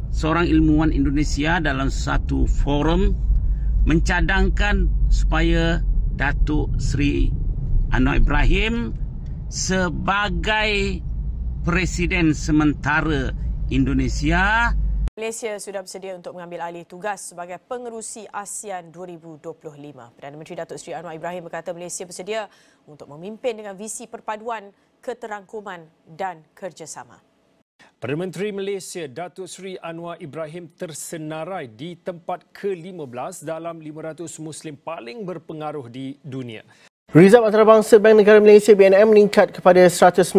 seorang ilmuwan Indonesia dalam satu forum mencadangkan supaya Datuk Seri Anwar Ibrahim sebagai Presiden sementara Indonesia. Malaysia sudah bersedia untuk mengambil alih tugas sebagai pengerusi ASEAN 2025. Perdana Menteri Datuk Seri Anwar Ibrahim berkata Malaysia bersedia untuk memimpin dengan visi perpaduan, keterangkuman dan kerjasama. Perdana Menteri Malaysia Datuk Seri Anwar Ibrahim tersenarai di tempat ke-15 dalam 500 Muslim paling berpengaruh di dunia. Rizab antarabangsa Bank Negara Malaysia BNM meningkat kepada $119.7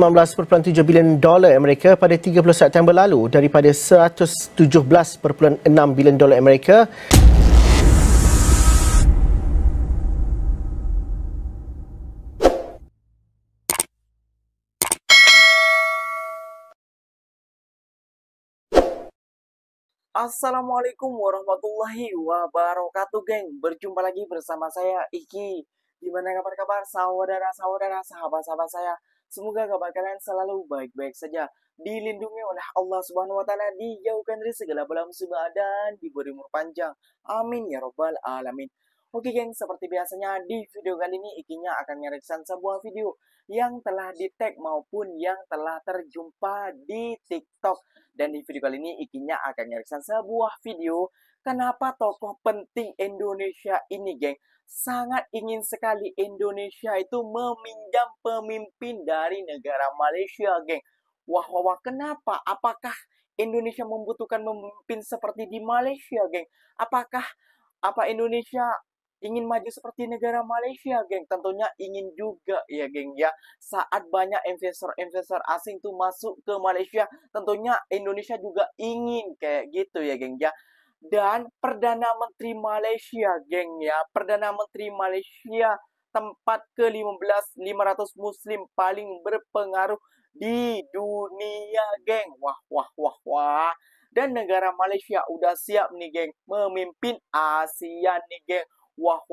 bilion Amerika pada 30 September lalu daripada $117.6 bilion Amerika. Assalamualaikum warahmatullahi wabarakatuh, geng. Berjumpa lagi bersama saya Iki. Gimana kabar saudara-saudara, sahabat-sahabat saya? Semoga kabar kalian selalu baik-baik saja, dilindungi oleh Allah Subhanahu wa taala, dijauhkan dari segala bala musibah dan diberi umur panjang. Amin ya rabbal alamin. Oke geng, seperti biasanya di video kali ini Ikinya akan mereaction sebuah video yang telah di-tag maupun yang telah terjumpa di TikTok. Dan di video kali ini Ikinya akan mereaction sebuah video kenapa tokoh penting Indonesia ini, geng, sangat ingin sekali Indonesia itu meminjam pemimpin dari negara Malaysia, geng. Wah, kenapa? Apakah Indonesia membutuhkan pemimpin seperti di Malaysia, geng? Apakah Indonesia ingin maju seperti negara Malaysia, geng? Tentunya ingin juga ya, geng, ya. Saat banyak investor asing tuh masuk ke Malaysia, tentunya Indonesia juga ingin kayak gitu ya, geng, ya. Dan Perdana Menteri Malaysia, geng, ya. Perdana Menteri Malaysia tempat ke-15 500 Muslim paling berpengaruh di dunia, geng. Wah. Dan negara Malaysia udah siap nih, geng, memimpin ASEAN nih, geng. Wah.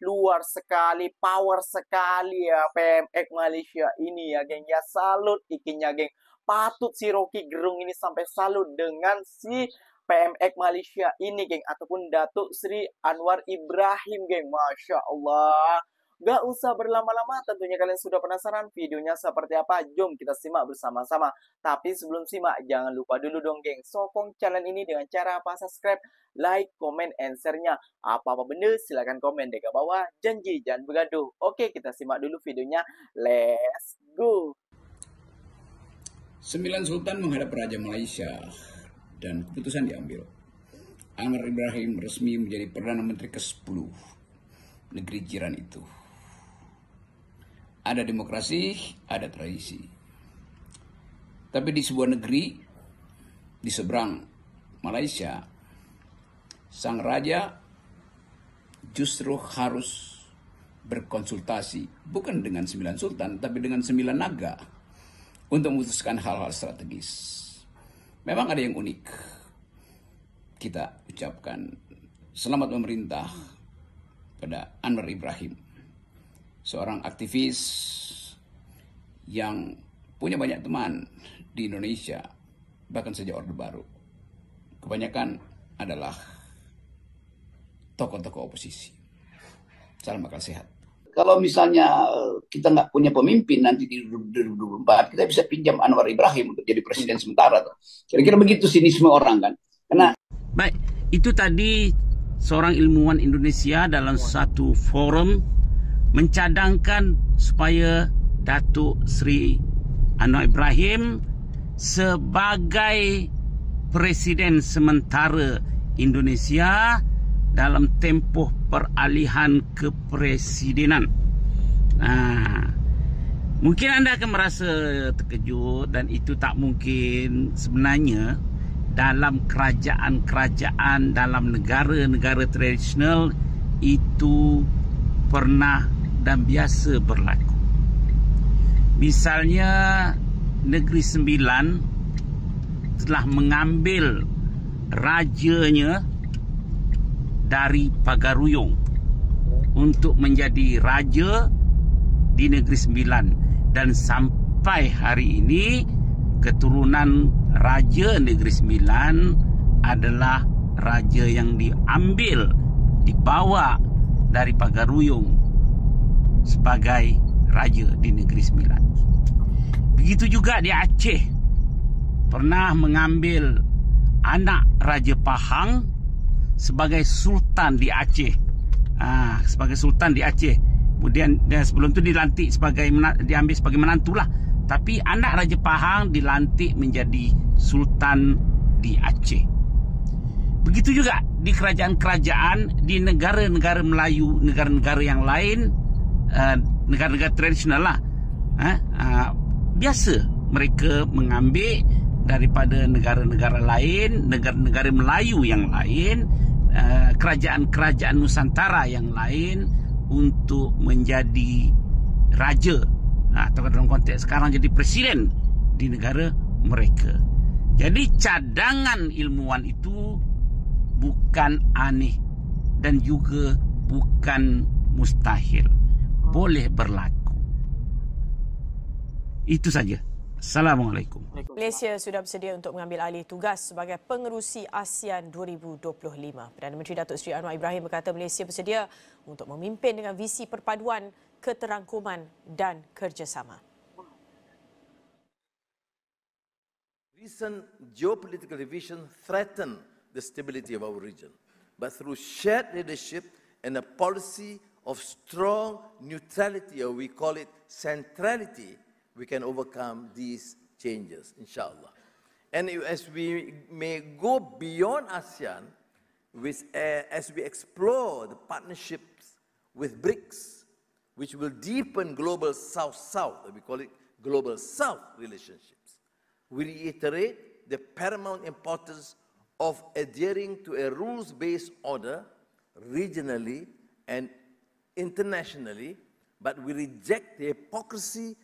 Luar sekali, power sekali ya PMX Malaysia ini ya, geng, ya. Salut Ikinya, geng. Patut si Rocky Gerung ini sampai salut dengan si PMX Malaysia ini, geng, ataupun Datuk Seri Anwar Ibrahim, geng. Masya Allah. Gak usah berlama-lama, tentunya kalian sudah penasaran videonya seperti apa. Jom kita simak bersama-sama. Tapi sebelum simak, jangan lupa dulu dong, geng, sokong channel ini dengan cara apa? Subscribe, like, comment, and share-nya. Apa-apa benda, silahkan komen di bawah. Janji jangan bergaduh. Oke, kita simak dulu videonya. Let's go. 9 Sultan menghadap Raja Malaysia dan keputusan diambil. Anwar Ibrahim resmi menjadi Perdana Menteri ke-10 negeri jiran itu. Ada demokrasi, ada tradisi. Tapi di sebuah negeri di seberang Malaysia, sang raja justru harus berkonsultasi bukan dengan 9 sultan, tapi dengan 9 naga untuk memutuskan hal-hal strategis. Memang ada yang unik. Kita ucapkan selamat memerintah pada Anwar Ibrahim, seorang aktivis yang punya banyak teman di Indonesia, bahkan sejak Orde Baru. Kebanyakan adalah tokoh-tokoh oposisi. Salam akal sehat. Kalau misalnya kita nggak punya pemimpin nanti di 2024, kita bisa pinjam Anwar Ibrahim untuk jadi presiden sementara. Kira-kira begitu sinisme orang kan. Karena baik, itu tadi seorang ilmuwan Indonesia dalam satu forum mencadangkan supaya Datuk Seri Anwar Ibrahim sebagai presiden sementara Indonesia dalam tempoh peralihan kepresidenan. Mungkin anda akan merasa terkejut, dan itu tak mungkin. Sebenarnya dalam kerajaan-kerajaan, dalam negara-negara tradisional itu pernah dan biasa berlaku. Misalnya Negeri Sembilan telah mengambil rajanya dari Pagaruyung untuk menjadi raja di Negeri Sembilan, dan sampai hari ini keturunan Raja Negeri Sembilan adalah raja yang diambil, dibawa dari Pagaruyung sebagai raja di Negeri Sembilan. Begitu juga di Aceh, pernah mengambil anak Raja Pahang sebagai sultan di Aceh. Sebagai sultan di Aceh. Kemudian sebelum itu dilantik diambil sebagai menantu lah. Tapi anak Raja Pahang dilantik menjadi sultan di Aceh. Begitu juga di kerajaan-kerajaan di negara-negara Melayu, negara-negara yang lain, negara-negara tradisional lah. Biasa mereka mengambil daripada negara-negara lain, negara-negara Melayu yang lain, kerajaan-kerajaan Nusantara yang lain untuk menjadi raja, atau dalam konteks sekarang jadi presiden di negara mereka. Jadi cadangan ilmuwan itu bukan aneh dan juga bukan mustahil. Boleh berlaku. Itu saja. Assalamualaikum. Malaysia sudah bersedia untuk mengambil alih tugas sebagai pengerusi ASEAN 2025. Perdana Menteri Datuk Seri Anwar Ibrahim berkata Malaysia bersedia untuk memimpin dengan visi perpaduan, keterangkuman dan kerjasama. Recent geopolitical division threaten the stability of our region. But through shared leadership and a policy of strong neutrality, or we call it centrality, we can overcome these changes, inshallah. And as we may go beyond ASEAN, as we explore the partnerships with BRICS, which will deepen global South-South, we call it global South relationships, we reiterate the paramount importance of adhering to a rules-based order regionally and internationally, but we reject the hypocrisy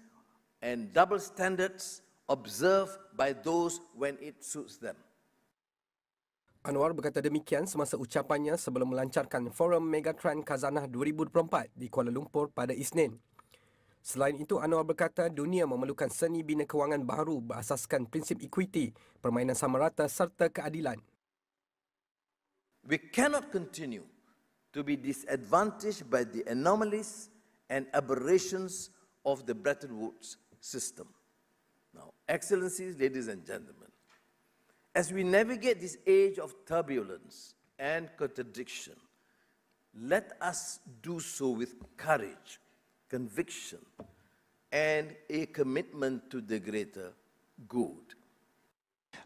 and double standards observed by those when it suits them. Anwar berkata demikian semasa ucapannya sebelum melancarkan Forum Megatrend Khazanah 2024 di Kuala Lumpur pada Isnin. Selain itu, Anwar berkata dunia memerlukan seni bina kewangan baru berasaskan prinsip equity, permainan sama rata serta keadilan. We cannot continue to be disadvantaged by the anomalies and aberrations of the Bretton Woods system. Now, Excellencies, ladies and gentlemen, as we navigate this age of turbulence and contradiction, let us do so with courage, conviction, and a commitment to the greater good.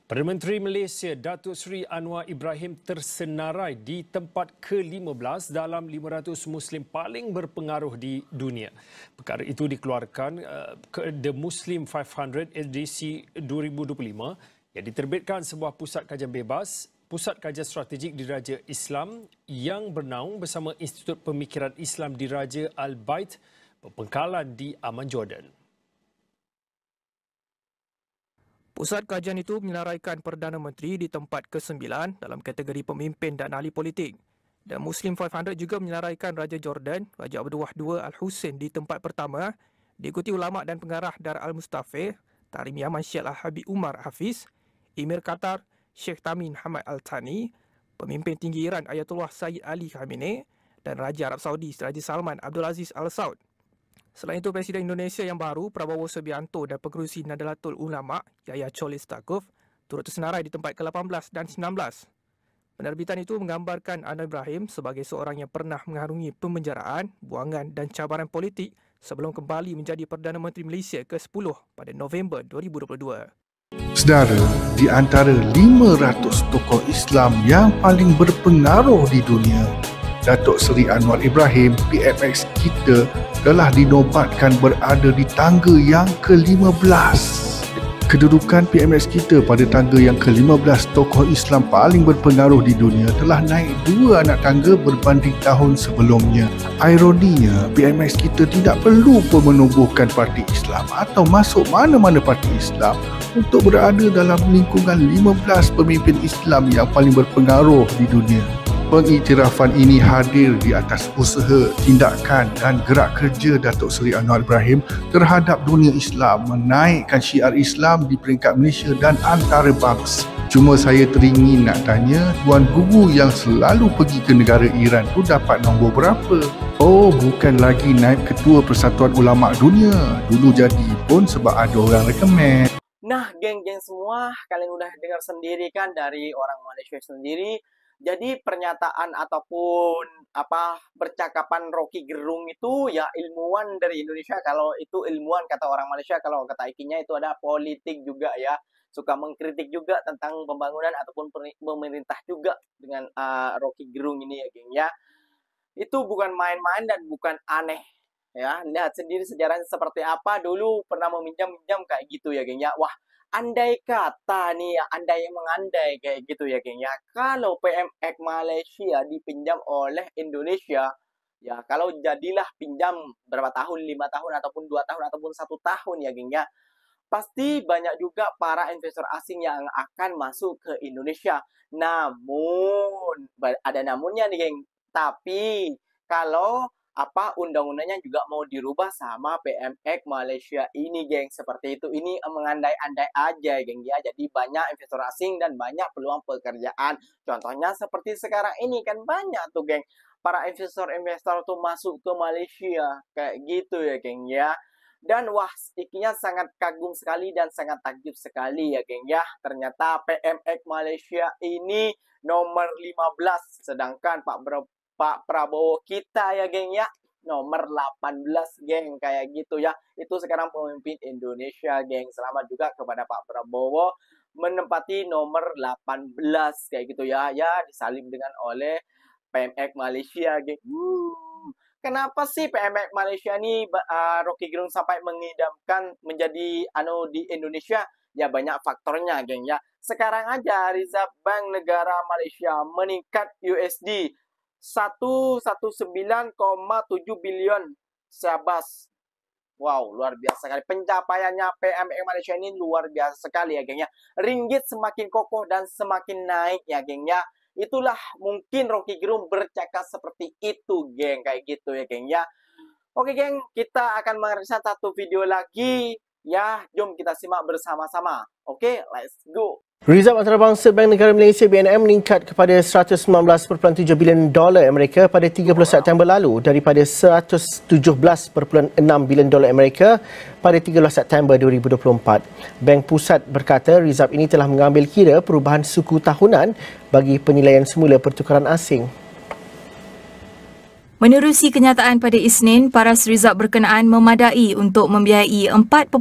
Perdana Menteri Malaysia Datuk Seri Anwar Ibrahim tersenarai di tempat ke-15 dalam 500 Muslim paling berpengaruh di dunia. Perkara itu dikeluarkan The Muslim 500 edisi 2025 yang diterbitkan sebuah pusat kajian bebas, pusat kajian strategik diraja Islam yang bernaung bersama Institut Pemikiran Islam Diraja Al-Bait berpengkalan di Amman, Jordan. Pusat kajian itu menyelarakan Perdana Menteri di tempat ke-9 dalam kategori pemimpin dan ahli politik. Dan Muslim 500 juga menyelarakan Raja Jordan, Raja Abdullah II Al-Hussein di tempat pertama, diikuti ulama dan pengarah Dar Al-Mustafir, Tarim Yaman Syekh Al-Habib Umar Hafiz, Emir Qatar Sheikh Tamim Hamad Al-Thani, pemimpin tinggi Iran Ayatollah Sayyid Ali Khamenei dan Raja Arab Saudi Raja Salman Abdul Aziz Al Saud. Selain itu, Presiden Indonesia yang baru, Prabowo Subianto dan Pengerusi Nahdlatul Ulama, Yahya Cholil Stakuf, turut tersenarai di tempat ke-18 dan 19. Penerbitan itu menggambarkan Anwar Ibrahim sebagai seorang yang pernah mengarungi pemenjaraan, buangan dan cabaran politik sebelum kembali menjadi Perdana Menteri Malaysia ke-10 pada November 2022. Saudara, di antara 500 tokoh Islam yang paling berpengaruh di dunia, Datuk Seri Anwar Ibrahim, PMX kita telah dinobatkan berada di tangga yang ke-15. Kedudukan PMX kita pada tangga yang ke-15 tokoh Islam paling berpengaruh di dunia telah naik 2 anak tangga berbanding tahun sebelumnya. Ironinya, PMX kita tidak perlu pun menubuhkan parti Islam atau masuk mana-mana parti Islam untuk berada dalam lingkungan 15 pemimpin Islam yang paling berpengaruh di dunia. Pengiktirafan ini hadir di atas usaha, tindakan dan gerak kerja Datuk Seri Anwar Ibrahim terhadap dunia Islam, menaikkan syiar Islam di peringkat Malaysia dan antarabangsa. Cuma saya teringin nak tanya, Tuan Guru yang selalu pergi ke negara Iran tu dapat nombor berapa? Oh, bukan lagi naib ketua Persatuan Ulama Dunia. Dulu jadi pun sebab ada orang rekomen. Nah, geng-geng semua, kalian udah dengar sendiri kan dari orang Malaysia sendiri. Jadi pernyataan ataupun percakapan Rocky Gerung itu ya ilmuwan dari Indonesia. Kalau itu ilmuwan kata orang Malaysia, kalau kata ikinya itu ada politik juga ya. Suka mengkritik juga tentang pembangunan ataupun pemerintah juga dengan Rocky Gerung ini ya geng ya. Itu bukan main-main dan bukan aneh ya. Lihat sendiri sejarahnya seperti apa. Dulu pernah meminjam-minjam kayak gitu ya geng ya. Wah, andai kata nih ya, andai mengandai kayak gitu ya geng ya. Kalau PMX Malaysia dipinjam oleh Indonesia, ya kalau jadilah pinjam berapa tahun, 5 tahun ataupun 2 tahun ataupun 1 tahun ya geng ya. Pasti banyak juga para investor asing yang akan masuk ke Indonesia. Namun, ada namunnya nih geng. Tapi kalau undang-undangnya juga mau dirubah sama PMX Malaysia ini geng, seperti itu. Ini mengandai-andai aja geng ya. Jadi banyak investor asing dan banyak peluang pekerjaan. Contohnya seperti sekarang ini kan banyak tuh geng, para investor tuh masuk ke Malaysia kayak gitu ya geng ya. Dan wah, ikinya sangat kagum sekali dan sangat takjub sekali ya geng ya. Ternyata PMX Malaysia ini nomor 15, sedangkan Pak Prabowo kita ya geng ya nomor 18 geng, kayak gitu ya. Itu sekarang pemimpin Indonesia geng. Selamat juga kepada Pak Prabowo menempati nomor 18 kayak gitu ya. Ya disalib dengan oleh PMX Malaysia geng. Kenapa sih PMX Malaysia ini Rocky Gerung sampai mengidamkan menjadi di Indonesia? Ya banyak faktornya geng ya. Sekarang aja Reserve Bank Negara Malaysia meningkat USD 119,7 bilion Syabas. Wow, luar biasa sekali. Pencapaiannya PMX Malaysia ini luar biasa sekali ya geng ya. Ringgit semakin kokoh dan semakin naik ya geng ya. Itulah mungkin Rocky Gerung bercakap seperti itu geng, kayak gitu ya geng ya. Oke geng, kita akan menghadirkan satu video lagi ya. Jom kita simak bersama-sama. Oke, let's go. Rizab Antarabangsa Bank Negara Malaysia BNM meningkat kepada $119.7 bilion Amerika pada 30 September lalu daripada $117.6 bilion Amerika pada 13 September 2024. Bank Pusat berkata Rizab ini telah mengambil kira perubahan suku tahunan bagi penilaian semula pertukaran asing. Menerusi kenyataan pada Isnin, paras Rizab berkenaan memadai untuk membiayai 4.8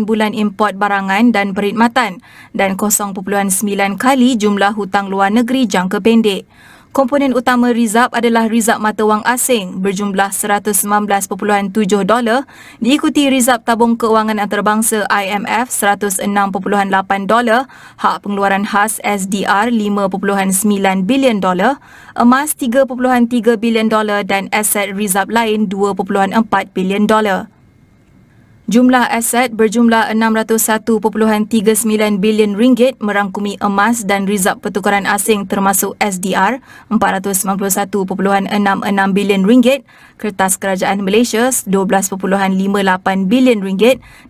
bulan import barangan dan perkhidmatan dan 0.9 kali jumlah hutang luar negeri jangka pendek. Komponen utama Rizab adalah Rizab mata wang asing berjumlah $119.7, diikuti Rizab tabung keuangan antarabangsa IMF $106.8, hak pengeluaran khas SDR $5.9 bilion, emas $3.3 bilion dan aset Rizab lain $2.4 bilion. Jumlah aset berjumlah RM601.39 bilion merangkumi emas dan Rizab pertukaran asing termasuk SDR RM491.66 bilion, kertas kerajaan Malaysia RM12.58 bilion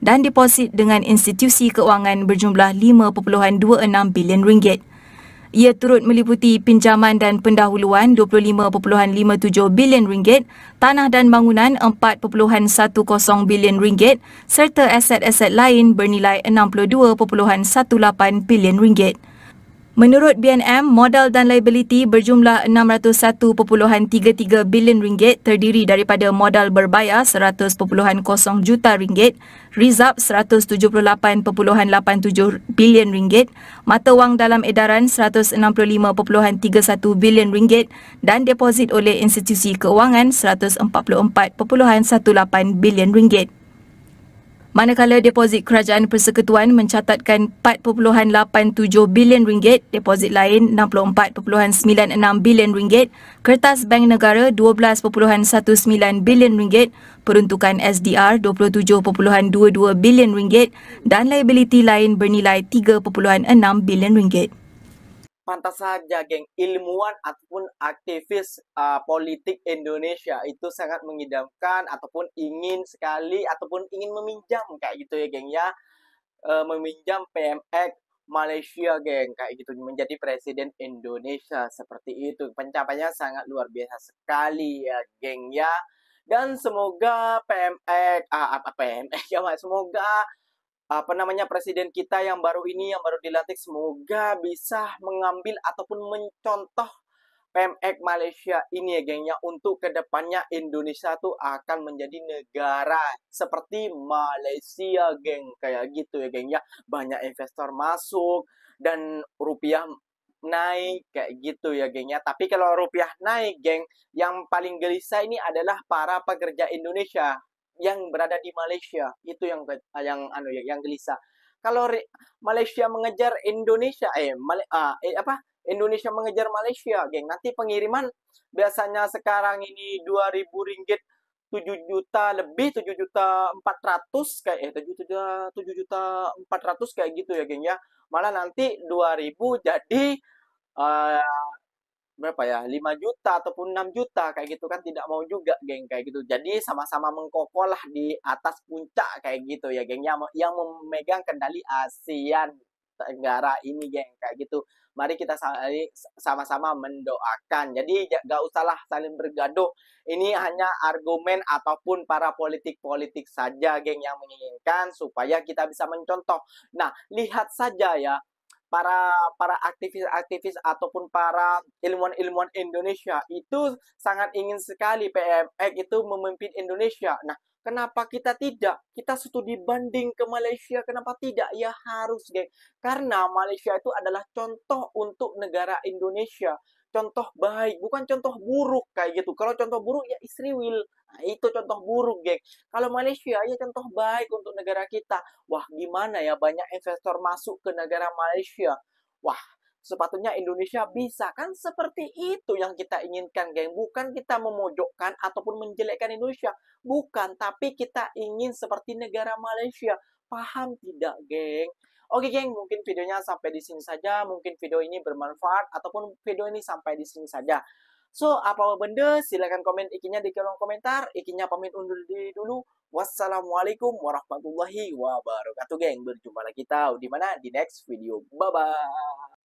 dan deposit dengan institusi keuangan berjumlah RM5.26 bilion. Ia turut meliputi pinjaman dan pendahuluan RM25.57 bilion, tanah dan bangunan RM4.10 bilion serta aset-aset lain bernilai RM62.18 bilion. Menurut BNM, modal dan liability berjumlah RM601.33 bilion terdiri daripada modal berbayar RM100.0 juta, Rizab RM178.87 bilion, mata wang dalam edaran RM165.31 bilion dan deposit oleh institusi keuangan RM144.18 bilion. Manakala deposit kerajaan persekutuan mencatatkan RM4.87 bilion, deposit lain RM64.96 bilion, kertas bank negara RM12.19 bilion, peruntukan SDR RM27.22 bilion dan liability lain bernilai RM3.6 bilion. pantas saja, geng, ilmuwan ataupun aktivis politik Indonesia itu sangat mengidamkan ataupun ingin sekali ataupun ingin meminjam kayak gitu ya, geng ya. Meminjam PMX Malaysia, geng, kayak gitu menjadi presiden Indonesia seperti itu. Pencapaiannya sangat luar biasa sekali ya, geng ya. Dan semoga PMX ya, semoga presiden kita yang baru ini yang baru dilantik semoga bisa mengambil ataupun mencontoh PMX Malaysia ini ya, geng ya, untuk kedepannya Indonesia tuh akan menjadi negara seperti Malaysia, geng, kayak gitu ya, geng ya. Banyak investor masuk dan rupiah naik kayak gitu ya, geng ya. Tapi kalau rupiah naik, geng, yang paling gelisah ini adalah para pekerja Indonesia yang berada di Malaysia, itu yang gelisah. Kalau Malaysia mengejar Indonesia Indonesia mengejar Malaysia, geng, nanti pengiriman biasanya sekarang ini 2.000 ringgit 7 juta lebih, 7.400.000 kayak 7.400.000 kayak gitu ya, geng ya. Malah nanti 2.000 jadi berapa ya, 5 juta ataupun 6 juta kayak gitu kan, tidak mau juga, geng, kayak gitu. Jadi sama-sama mengkokol lah di atas puncak kayak gitu ya, geng, yang memegang kendali ASEAN Tenggara ini, geng, kayak gitu. Mari kita sama-sama mendoakan. Jadi gak usahlah saling bergaduh. Ini hanya argumen ataupun para politik-politik saja, geng, yang menginginkan supaya kita bisa mencontoh. Nah, lihat saja ya, para aktivis-aktivis ataupun para ilmuwan-ilmuwan Indonesia itu sangat ingin sekali PMX itu memimpin Indonesia. Nah, kenapa kita tidak? Kita studi banding ke Malaysia, kenapa tidak? Ya harus, geng. Karena Malaysia itu adalah contoh untuk negara Indonesia. Contoh baik, bukan contoh buruk kayak gitu. Kalau contoh buruk ya Israel. Nah, itu contoh buruk, geng. Kalau Malaysia ya contoh baik untuk negara kita. Wah, gimana ya, banyak investor masuk ke negara Malaysia. Wah, sepatutnya Indonesia bisa kan, seperti itu yang kita inginkan, geng. Bukan kita memojokkan ataupun menjelekkan Indonesia. Bukan, tapi kita ingin seperti negara Malaysia. Paham tidak, geng? Oke, geng, mungkin videonya sampai di sini saja. Mungkin video ini bermanfaat ataupun video ini sampai di sini saja. So, apa benda, silakan komen ikinya di kolom komentar. Ikinya pamit undur diri dulu. Wassalamualaikum warahmatullahi wabarakatuh, geng. Berjumpa lagi kita di mana? Di next video. Bye-bye.